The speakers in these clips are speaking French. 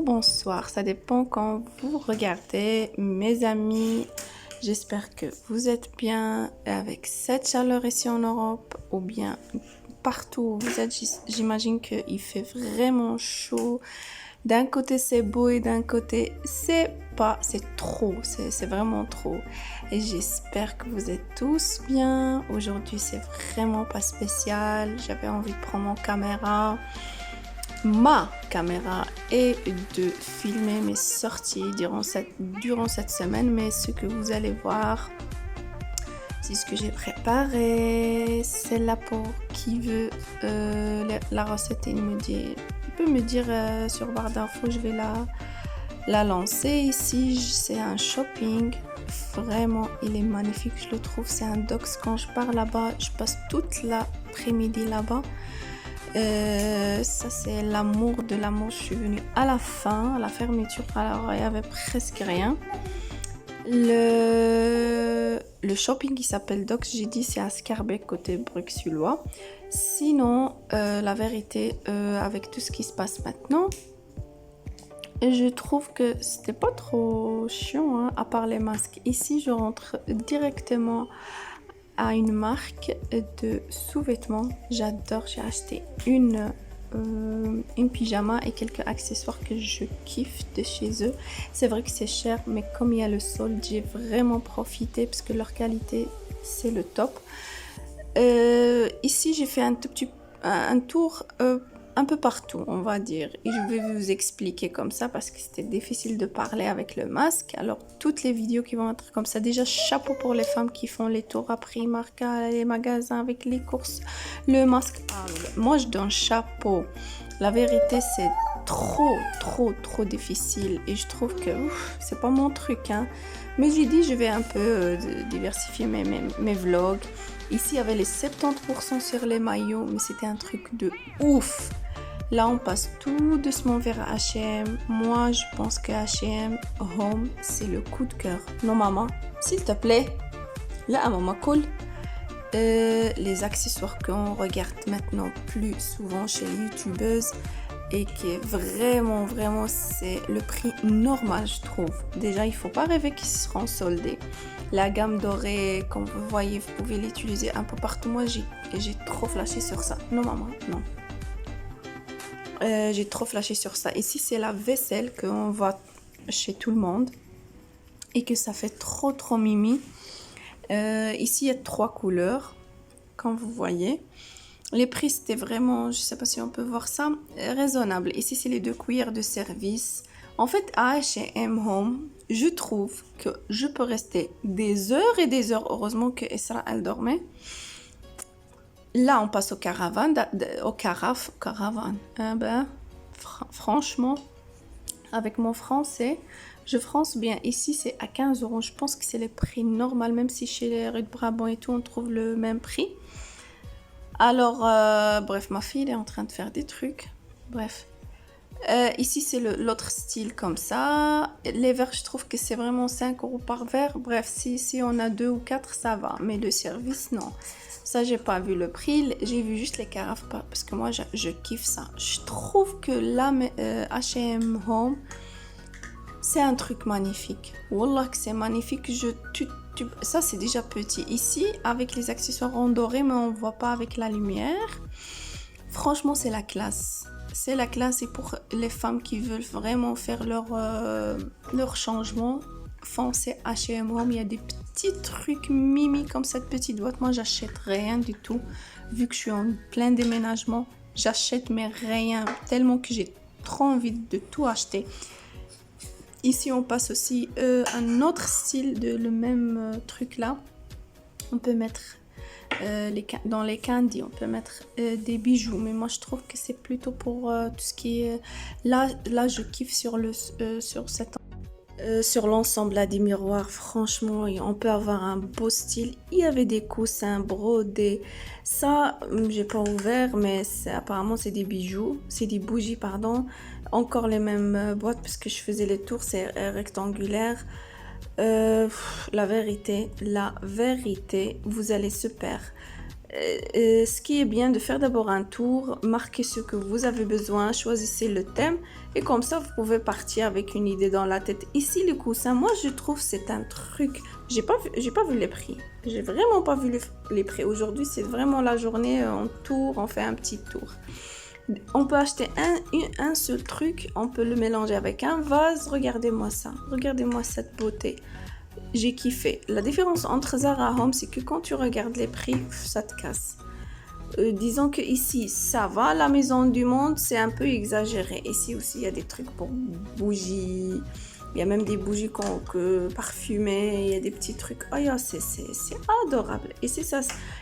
bonsoir, ça dépend quand vous regardez. Mes amis, j'espère que vous êtes bien avec cette chaleur ici en Europe ou bien partout où vous êtes. J'imagine qu'il fait vraiment chaud. D'un côté c'est beau et d'un côté c'est pas, c'est trop, c'est vraiment trop. Et j'espère que vous êtes tous bien. Aujourd'hui c'est vraiment pas spécial. J'avais envie de prendre ma caméra et de filmer mes sorties durant cette semaine. Mais ce que vous allez voir, c'est ce que j'ai préparé. C'est là pour qui veut la recette. Il peut me dire sur barre d'infos, je vais la lancer ici. C'est un shopping, vraiment il est magnifique, je le trouve. C'est un Docs. Quand je pars là-bas, je passe toute l'après-midi là-bas. Ça c'est l'amour de l'amour. Je suis venue à la fin, à la fermeture, alors il y avait presque rien. Le shopping qui s'appelle Docs, j'ai dit c'est à Schaerbeek côté bruxellois. Sinon la vérité, avec tout ce qui se passe maintenant, je trouve que c'était pas trop chiant, hein, à part les masques. Ici je rentre directement à une marque de sous-vêtements. J'adore, j'ai acheté une pyjama et quelques accessoires que je kiffe de chez eux. C'est vrai que c'est cher, mais comme il y a le solde, j'ai vraiment profité parce que leur qualité c'est le top. Ici j'ai fait un tour un peu partout, on va dire, et je vais vous expliquer comme ça parce que c'était difficile de parler avec le masque. Alors toutes les vidéos qui vont être comme ça, déjà chapeau pour les femmes qui font les tours à Primark, les magasins avec les courses, le masque. Moi je donne chapeau. La vérité c'est trop difficile et je trouve que c'est pas mon truc, hein. Mais j'ai dit je vais un peu diversifier mes vlogs. Ici il y avait les 70% sur les maillots, mais c'était un truc de ouf. Là, on passe tout doucement vers H&M. Moi, je pense que H&M Home, c'est le coup de cœur. Non, maman, s'il te plaît. Là, maman, cool. Les accessoires qu'on regarde maintenant plus souvent chez les youtubeuses et qui est vraiment, c'est le prix normal, je trouve. Déjà, il ne faut pas rêver qu'ils seront soldés. La gamme dorée, comme vous voyez, vous pouvez l'utiliser un peu partout. Moi, j'ai trop flashé sur ça. Non, maman, non. J'ai trop flashé sur ça. Ici, c'est la vaisselle qu'on voit chez tout le monde et que ça fait trop mimi. Ici, il y a 3 couleurs, comme vous voyez. Les prix, c'était vraiment, je ne sais pas si on peut voir ça, raisonnable. Ici, c'est les 2 cuillères de service. En fait, à H&M Home, je trouve que je peux rester des heures et des heures. Heureusement que Esra, elle dormait. Là, on passe au caravane. Franchement, avec mon français, je france bien. Ici, c'est à 15 €. Je pense que c'est le prix normal, même si chez les rues de Brabant et tout, on trouve le même prix. Alors, bref, ma fille elle est en train de faire des trucs. Bref. Ici, c'est l'autre style comme ça. Les verres, je trouve que c'est vraiment 5 € par verre. Bref, si on a 2 ou 4, ça va. Mais le service, non. Ça, j'ai pas vu le prix. J'ai vu juste les carafes parce que moi, je kiffe ça. Je trouve que là, H&M Home, c'est un truc magnifique. Wallah que c'est magnifique. Ça, c'est déjà petit. Ici, avec les accessoires en doré, mais on voit pas avec la lumière. Franchement, c'est la classe. C'est la classe, et pour les femmes qui veulent vraiment faire leur changement, foncez H&M Home. Il y a des petits trucs mimi comme cette petite boîte. Moi, j'achète rien du tout. Vu que je suis en plein déménagement, j'achète mais rien. Tellement que j'ai trop envie de tout acheter. Ici, on passe aussi un autre style de le même truc là. On peut mettre dans les candies, on peut mettre des bijoux, mais moi je trouve que c'est plutôt pour tout ce qui est là je kiffe sur l'ensemble là des miroirs. Franchement, on peut avoir un beau style. Il y avait des coussins brodés, ça j'ai pas ouvert, mais apparemment c'est des bijoux, c'est des bougies, pardon. Encore les mêmes boîtes parce que je faisais les tours, c'est rectangulaire. La vérité, vous allez se perdre. Ce qui est bien de faire d'abord un tour, marquer ce que vous avez besoin, choisissez le thème et comme ça vous pouvez partir avec une idée dans la tête. Ici les coussins, moi je trouve c'est un truc, j'ai pas vu les prix, j'ai vraiment pas vu les prix. Aujourd'hui c'est vraiment la journée en tour, on fait un petit tour. On peut acheter un seul truc, on peut le mélanger avec un vase, regardez-moi ça, regardez-moi cette beauté. J'ai kiffé. La différence entre Zara et Home, c'est que quand tu regardes les prix, ça te casse. Disons que ici, ça va. La maison du monde, c'est un peu exagéré. Ici aussi, il y a des trucs pour bougies. Il y a même des bougies parfumées. Il y a des petits trucs. Oh, c'est adorable. Et c'est ça.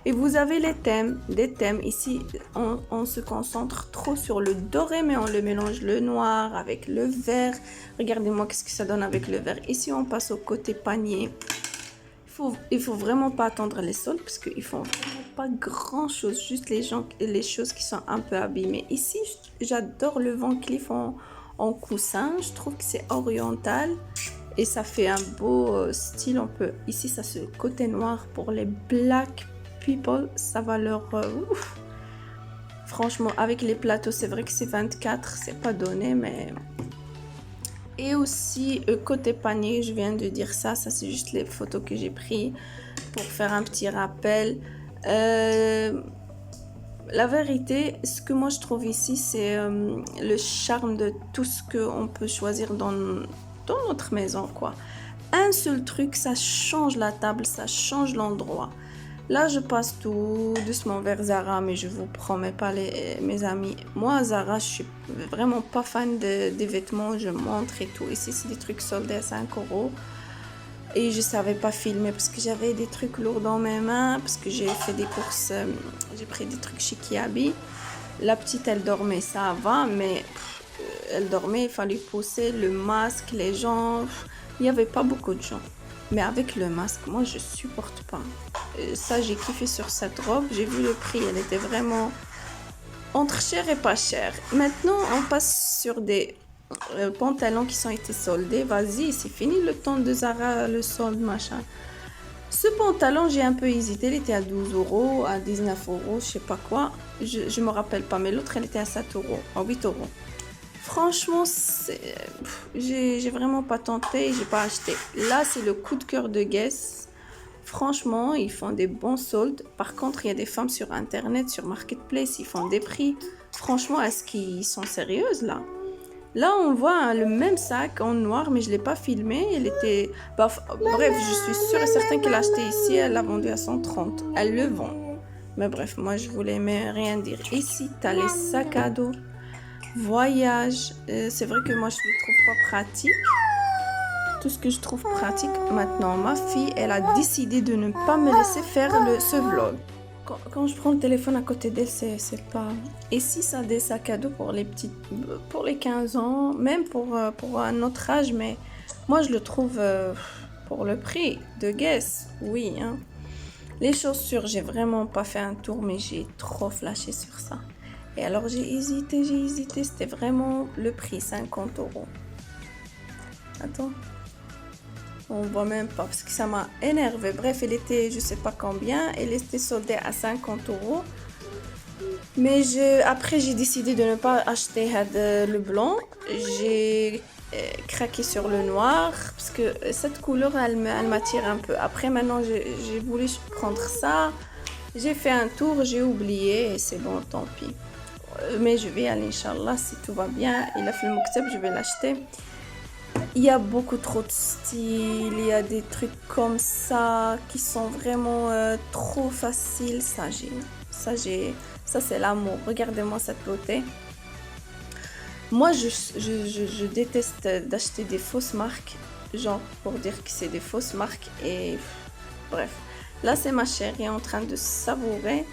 Et vous avez les thèmes. Des thèmes. Ici, on se concentre trop sur le doré, mais on le mélange le noir avec le vert. Regardez-moi qu'est-ce que ça donne avec le vert. Ici, on passe au côté panier. Il faut vraiment pas attendre les soldes parce qu'ils font vraiment pas grand chose, juste les choses qui sont un peu abîmées. Ici, j'adore le Van Cleef en coussin, je trouve que c'est oriental et ça fait un beau style. Ici, ça c'est le côté noir pour les black people, ça va leur ouf. Franchement, avec les plateaux, c'est vrai que c'est 24, c'est pas donné, mais et aussi, côté panier, je viens de dire ça c'est juste les photos que j'ai prises pour faire un petit rappel. La vérité, ce que moi je trouve ici, c'est le charme de tout ce qu'on peut choisir dans notre maison, quoi. Un seul truc, ça change la table, ça change l'endroit. Là, je passe tout doucement vers Zara, mais je vous promets pas, mes amis. Moi, Zara, je suis vraiment pas fan des vêtements, je montre et tout. Ici, c'est des trucs soldés à 5 €. Et je savais pas filmer parce que j'avais des trucs lourds dans mes mains, parce que j'ai fait des courses, j'ai pris des trucs chez Kiabi. La petite, elle dormait, ça va, mais elle dormait, il fallait pousser le masque, les gens. Il n'y avait pas beaucoup de gens. Mais avec le masque, moi, je supporte pas. Ça, j'ai kiffé sur cette robe. J'ai vu le prix, elle était vraiment entre cher et pas cher. Maintenant, on passe sur des pantalons qui ont été soldés. Vas-y, c'est fini le temps de Zara, le solde, machin. Ce pantalon, j'ai un peu hésité. Il était à 12 €, à 19 €, je sais pas quoi. Je me rappelle pas, mais l'autre, elle était à 7 €, à 8 €. Franchement, j'ai vraiment pas tenté, j'ai pas acheté. Là, c'est le coup de cœur de Guess. Franchement, ils font des bons soldes. Par contre, il y a des femmes sur Internet, sur Marketplace, ils font des prix. Franchement, est-ce qu'ils sont sérieuses là? Là, on voit le même sac en noir, mais je l'ai pas filmé. Il était... bref, je suis sûre et certaine qu'elle l'a acheté ici. Elle l'a vendu à 130. Elle le vend. Mais bref, moi, je voulais rien dire. Ici, tu as les sacs à dos. Voyage, c'est vrai que moi je le trouve pas pratique. Tout ce que je trouve pratique maintenant, ma fille, elle a décidé de ne pas me laisser faire ce vlog. Quand je prends le téléphone à côté d'elle, c'est pas. Ici, ça a des sacs à dos pour les petites, pour les 15 ans, même pour un autre âge, mais moi je le trouve pour le prix de Guess, oui. Hein. Les chaussures, j'ai vraiment pas fait un tour, mais j'ai trop flashé sur ça. Et alors j'ai hésité, c'était vraiment le prix, 50 €. Attends, on voit même pas parce que ça m'a énervé. Bref, elle était je sais pas combien, elle était soldée à 50 €. Mais après j'ai décidé de ne pas acheter le blanc. J'ai craqué sur le noir parce que cette couleur elle m'attire un peu. Après maintenant j'ai voulu prendre ça. J'ai fait un tour, j'ai oublié et c'est bon, tant pis. Mais je vais aller, Inch'Allah, si tout va bien. Il a fait le Mokteb, je vais l'acheter. Il y a beaucoup trop de styles. Il y a des trucs comme ça qui sont vraiment trop faciles. Ça, c'est l'amour. Regardez-moi cette beauté. Moi, je déteste d'acheter des fausses marques. Genre, pour dire que c'est des fausses marques. Et bref. Là, c'est ma chérie en train de savourer.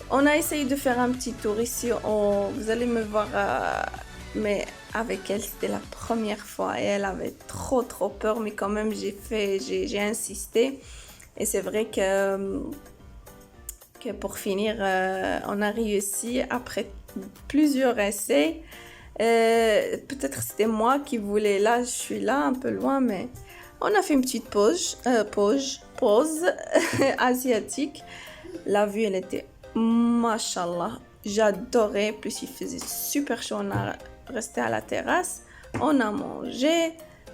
On a essayé de faire un petit tour ici. Vous allez me voir, mais avec elle, c'était la première fois et elle avait trop peur. Mais quand même, j'ai insisté. Et c'est vrai que pour finir, on a réussi après plusieurs essais. Peut-être c'était moi qui voulais. Là, je suis là un peu loin, mais on a fait une petite pause asiatique. La vue, elle était mashallah. J'adorais. Plus il faisait super chaud. On a resté à la terrasse. On a mangé.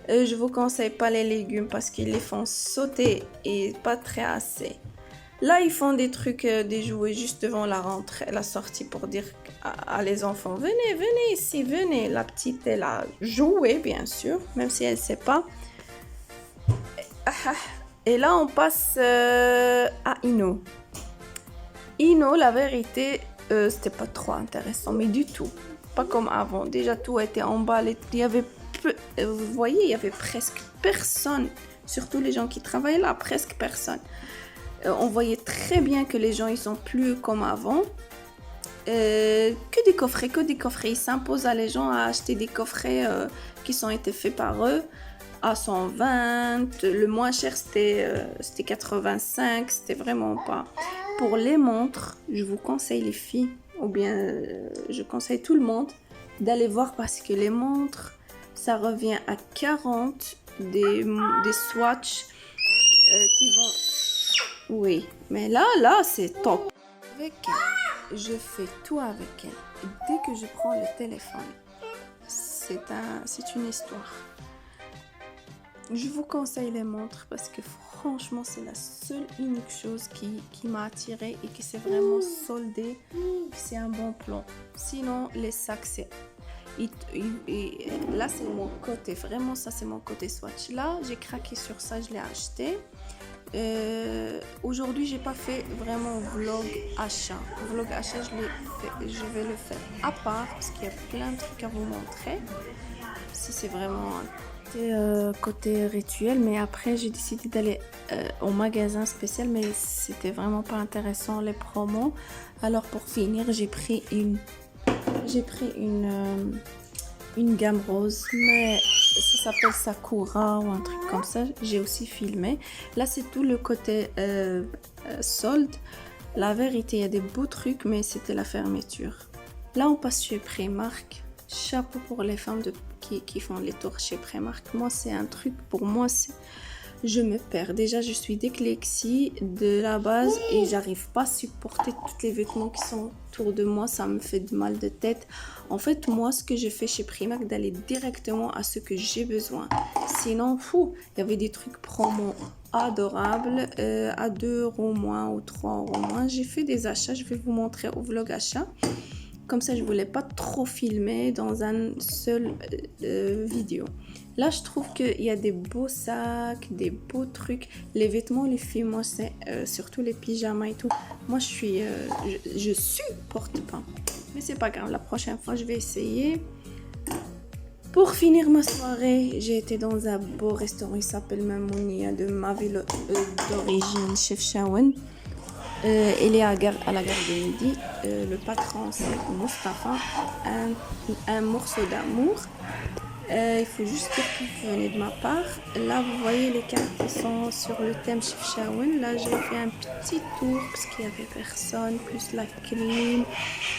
Je vous conseille pas les légumes parce qu'ils les font sauter et pas très assez. Là, ils font des trucs, des jouets juste devant la rentrée, la sortie pour dire à les enfants, venez, venez ici, venez. La petite, elle a joué, bien sûr, même si elle sait pas. Et là, on passe à Ino. Ino, la vérité, c'était pas trop intéressant, mais du tout. Pas comme avant. Déjà, tout était emballé. Il y avait vous voyez, il y avait presque personne. Surtout les gens qui travaillaient là, presque personne. On voyait très bien que les gens, ils sont plus comme avant. Que des coffrets. Ils s'imposent à les gens à acheter des coffrets qui ont été faits par eux à 120. Le moins cher, c'était 85. C'était vraiment pas. Pour les montres, je vous conseille les filles, ou bien je conseille tout le monde d'aller voir parce que les montres, ça revient à 40 des swatchs qui vont... Oui, mais là, c'est top. Avec elle, je fais tout avec elle. Dès que je prends le téléphone, c'est une histoire. Je vous conseille les montres parce que franchement, c'est la seule unique chose qui m'a attirée et qui s'est vraiment soldée. C'est un bon plan. Sinon, les sacs, c'est... Et là, c'est mon côté. Vraiment, ça, c'est mon côté swatch. Là, j'ai craqué sur ça. Je l'ai acheté. Aujourd'hui, j'ai pas fait vraiment vlog achat. Vlog achat, je vais le faire à part parce qu'il y a plein de trucs à vous montrer. Si c'est vraiment côté rituel, mais après j'ai décidé d'aller au magasin spécial, mais c'était vraiment pas intéressant les promos. Alors pour finir, j'ai pris une gamme rose, mais ça s'appelle Sakura ou un truc comme ça. J'ai aussi filmé. Là, c'est tout le côté solde. La vérité, il y a des beaux trucs, mais c'était la fermeture. Là, on passe chez Primark. Chapeau pour les femmes qui font les tours chez Primark. Moi, c'est un truc, pour moi, je me perds. Déjà, je suis dyslexie de la base et j'arrive pas à supporter tous les vêtements qui sont autour de moi. Ça me fait de mal de tête. En fait, moi, ce que je fais chez Primark, d'aller directement à ce que j'ai besoin. Sinon, il y avait des trucs promo adorables à 2 € moins ou 3 € moins. J'ai fait des achats. Je vais vous montrer au vlog achat. Comme ça, je voulais pas trop filmer dans un seul vidéo. Là, je trouve qu'il y a des beaux sacs, des beaux trucs. Les vêtements, les filles, moi, c'est surtout les pyjamas et tout. Moi, je supporte pas. Mais c'est pas grave, la prochaine fois, je vais essayer. Pour finir ma soirée, j'ai été dans un beau restaurant. Il s'appelle Mamounia de ma ville d'origine, Chef Shawen. Il est à la gare de Midi. Le patron, c'est Mustapha. Un morceau d'amour. Il faut juste dire que vous venez de ma part. Là, vous voyez les cartes qui sont sur le thème Chef Shawen. Là, j'ai fait un petit tour parce qu'il n'y avait personne. Plus la clim.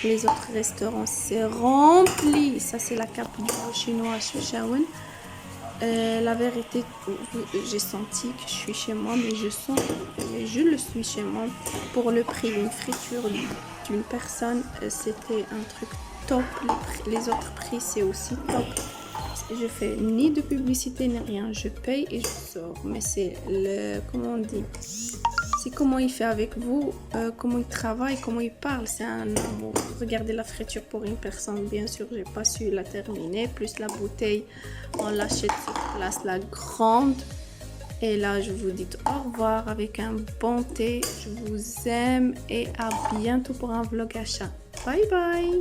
Les autres restaurants, c'est rempli. Ça, c'est la carte du chinois Chef Shawen. La vérité, j'ai senti que je suis chez moi, mais je le suis chez moi. Pour le prix d'une friture d'une personne, c'était un truc top. Les autres prix, c'est aussi top. Je fais ni de publicité ni rien, je paye et je sors. Mais c'est comment on dit, c'est comment il fait avec vous, comment il travaille, comment il parle, c'est un amour. Regardez la friture pour une personne, bien sûr, j'ai pas su la terminer. Plus la bouteille, on l'achète sur place, la grande. Et là, je vous dis au revoir avec un bon thé. Je vous aime et à bientôt pour un vlog achat. Bye bye.